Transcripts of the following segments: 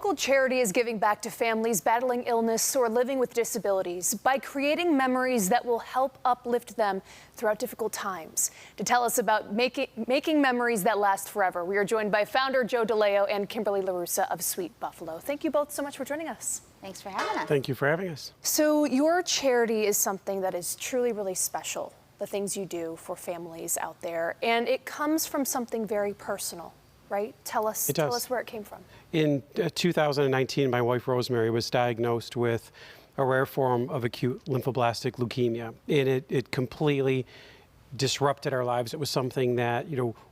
local charity is giving back to families battling illness or living with disabilities by creating memories that will help uplift them throughout difficult times. To tell us about making memories that last forever, we are joined by founder Joe DeLeo and Kimberly LaRussa of Sweet Buffalo. Thank you both so much for joining us. Thanks for having us. Thank you for having us. So your charity is something that is truly really special, the things you do for families out there, and it comes from something very personal. Right? Tell us where it came from. In 2019, my wife Rosemary was diagnosed with a rare form of acute lymphoblastic leukemia, and it completely disrupted our lives. It was something that,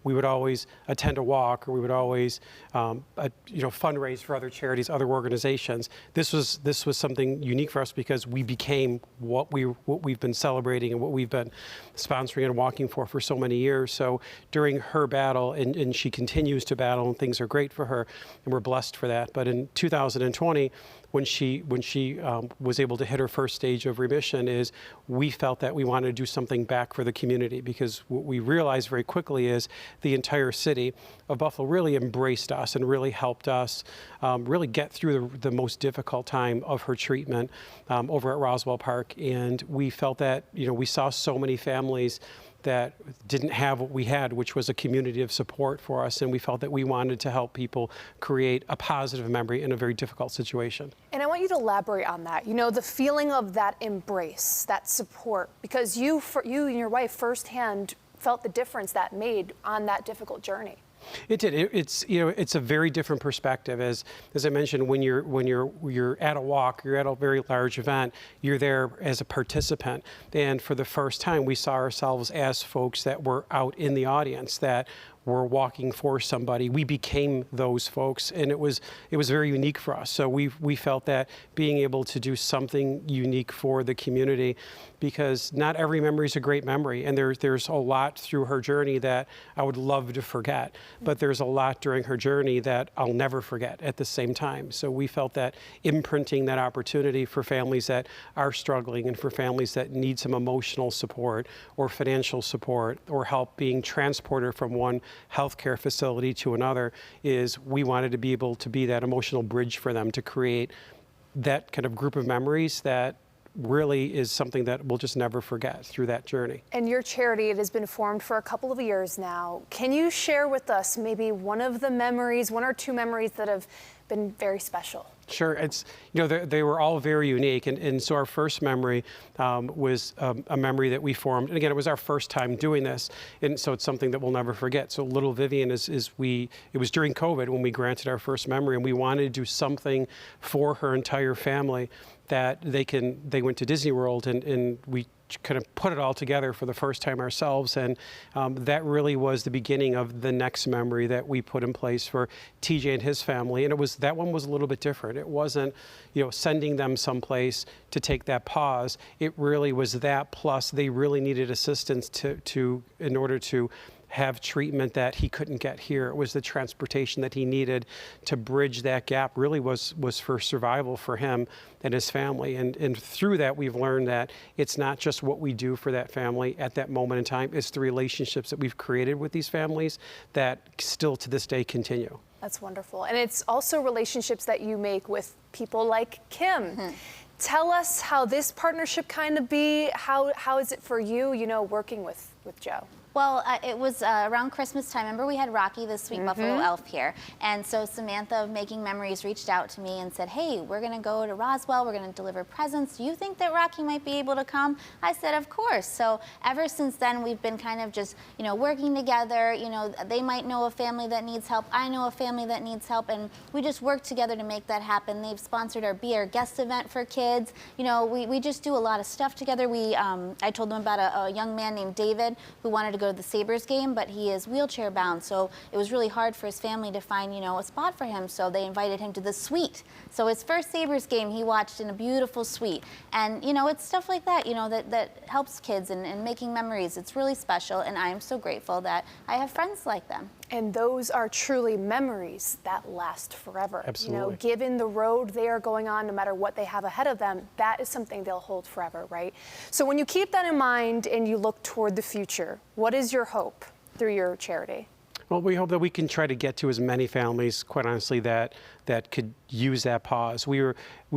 we would always attend a walk, or we would always, fundraise for other charities, other organizations. This was something unique for us because we became what we've been celebrating and what we've been sponsoring and walking for so many years. So during her battle, and she continues to battle, and things are great for her, and we're blessed for that. But in 2020, when she was able to hit her first stage of remission, we felt that we wanted to do something back for the community, because what we realized very quickly is the entire city of Buffalo really embraced us and really helped us really get through the most difficult time of her treatment over at Roswell Park. And we felt that, we saw so many families that didn't have what we had, which was a community of support for us. And we felt that we wanted to help people create a positive memory in a very difficult situation. And I want you to elaborate on that. The feeling of that embrace, that support, because you and your wife firsthand felt the difference that made on that difficult journey. It did. It's a very different perspective. As I mentioned, when you're at a walk, you're at a very large event, you're there as a participant. And for the first time, we saw ourselves as folks that were out in the audience, that were walking for somebody. We became those folks, and it was very unique for us. So we felt that being able to do something unique for the community, because not every memory is a great memory, and there's a lot through her journey that I would love to forget, but there's a lot during her journey that I'll never forget at the same time. So we felt that imprinting that opportunity for families that are struggling, and for families that need some emotional support or financial support or help being transported from one healthcare facility to another, we wanted to be able to be that emotional bridge for them, to create that kind of group of memories that really is something that we'll just never forget through that journey. And your charity, it has been formed for a couple of years now. Can you share with us maybe one of the memories, one or two memories that have been very special? Sure. It's, they were all very unique. And so our first memory was a memory that we formed. And again, it was our first time doing this. And so it's something that we'll never forget. So little Vivian it was during COVID when we granted our first memory, and we wanted to do something for her entire family that they went to Disney World, and we kind of put it all together for the first time ourselves. And that really was the beginning of the next memory that we put in place for TJ and his family. And that one was a little bit different. It wasn't, sending them someplace to take that pause. It really was that, plus they really needed assistance in order to have treatment that he couldn't get here. It was the transportation that he needed to bridge that gap, really was for survival for him and his family. And through that, we've learned that it's not just what we do for that family at that moment in time, it's the relationships that we've created with these families that still to this day continue. That's wonderful. And it's also relationships that you make with people like Kim. Mm-hmm. Tell us how this partnership kind of how is it for you, working with Joe? Well, it was around Christmas time. Remember, we had Rocky, the Sweet Buffalo Elf, here. And so Samantha of Making Memories reached out to me and said, hey, we're going to go to Roswell. We're going to deliver presents. Do you think that Rocky might be able to come? I said, of course. So ever since then, we've been kind of just, working together. They might know a family that needs help. I know a family that needs help. And we just work together to make that happen. They've sponsored our Be Our Guest event for kids. We just do a lot of stuff together. I told them about a young man named David who wanted to go to the Sabres game, but he is wheelchair bound, so it was really hard for his family to find, a spot for him, so they invited him to the suite. So his first Sabres game he watched in a beautiful suite. And, it's stuff like that, that helps kids and making memories. It's really special, and I am so grateful that I have friends like them. And those are truly memories that last forever. Absolutely. Given the road they are going on, no matter what they have ahead of them, that is something they'll hold forever, right? So when you keep that in mind and you look toward the future, what is your hope through your charity? Well, we hope that we can try to get to as many families, quite honestly, that could use that pause. We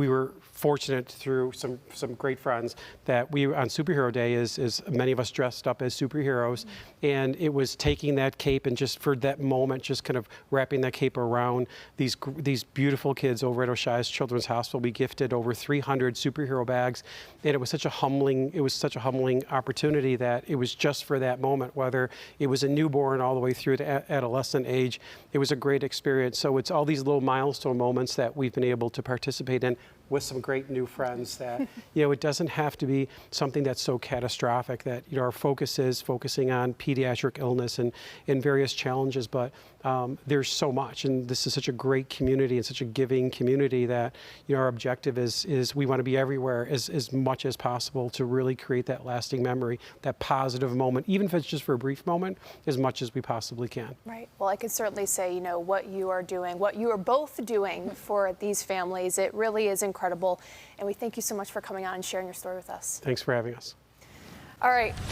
were fortunate through some great friends that we on Superhero Day is many of us dressed up as superheroes, and it was taking that cape and just for that moment, just kind of wrapping that cape around these beautiful kids over at Oishei's Children's Hospital. We gifted over 300 superhero bags, and it was such a humbling opportunity that it was just for that moment, whether it was a newborn all the way through to adolescent age. It was a great experience. So it's all these little milestone moments that we've been able to participate in with some great new friends that, it doesn't have to be something that's so catastrophic that, our focus is focusing on pediatric illness and various challenges, but there's so much, and this is such a great community and such a giving community that, our objective is we want to be everywhere as much as possible to really create that lasting memory, that positive moment, even if it's just for a brief moment, as much as we possibly can. Right. Well, I can certainly say, what you are doing, what you are both doing for these families, it really is incredible. And we thank you so much for coming on and sharing your story with us. Thanks for having us. All right.